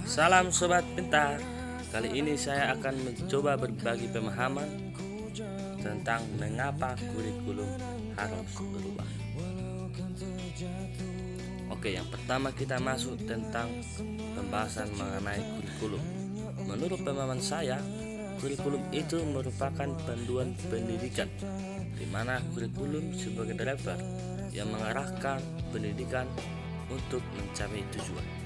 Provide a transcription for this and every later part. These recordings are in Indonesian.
Salam Sobat Pintar. Kali ini saya akan mencoba berbagi pemahaman tentang mengapa kurikulum harus berubah. Oke, yang pertama kita masuk tentang pembahasan mengenai kurikulum. Menurut pemahaman saya, kurikulum itu merupakan panduan pendidikan, di mana kurikulum sebagai driver yang mengarahkan pendidikan untuk mencapai tujuan.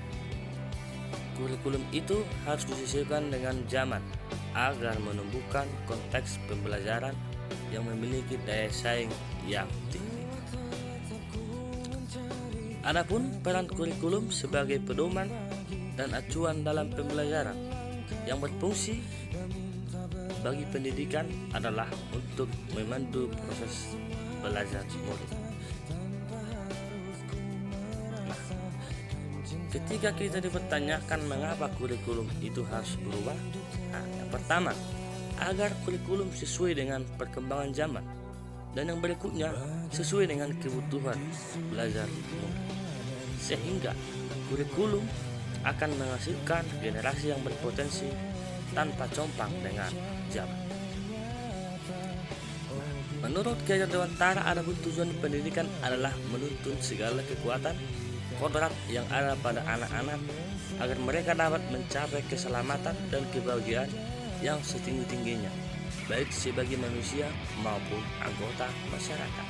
Kurikulum itu harus disesuaikan dengan zaman agar menumbuhkan konteks pembelajaran yang memiliki daya saing yang tinggi. Adapun peran kurikulum sebagai pedoman dan acuan dalam pembelajaran yang berfungsi bagi pendidikan adalah untuk memandu proses belajar murid. Ketika kita dipertanyakan mengapa kurikulum itu harus berubah, yang pertama, agar kurikulum sesuai dengan perkembangan zaman, dan yang berikutnya sesuai dengan kebutuhan belajar umum, sehingga kurikulum akan menghasilkan generasi yang berpotensi tanpa compang dengan zaman. Menurut Ki Hajar Dewantara, adapun tujuan pendidikan adalah menuntun segala kekuatan kodrat yang ada pada anak-anak agar mereka dapat mencapai keselamatan dan kebahagiaan yang setinggi-tingginya, baik sebagai manusia maupun anggota masyarakat.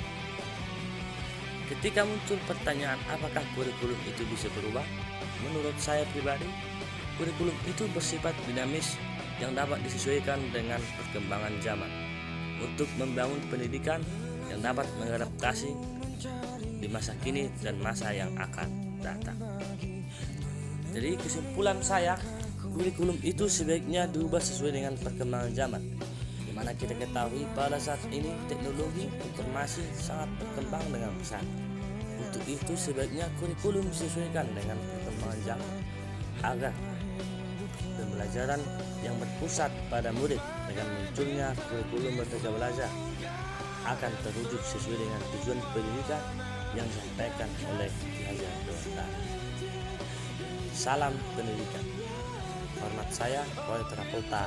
Ketika muncul pertanyaan apakah kurikulum itu bisa berubah, menurut saya pribadi, kurikulum itu bersifat dinamis yang dapat disesuaikan dengan perkembangan zaman untuk membangun pendidikan yang dapat mengadaptasi di masa kini dan masa yang akan datang. Jadi kesimpulan saya, kurikulum itu sebaiknya diubah sesuai dengan perkembangan zaman, di mana kita ketahui pada saat ini teknologi informasi sangat berkembang dengan pesat. Untuk itu sebaiknya kurikulum disesuaikan dengan perkembangan zaman agar pembelajaran yang berpusat pada murid dengan munculnya kurikulum Merdeka Belajar akan terwujud sesuai dengan tujuan pendidikan yang disampaikan oleh Ki Hajar Dewantara. Salam pendidikan. Hormat saya, Roy Travolta.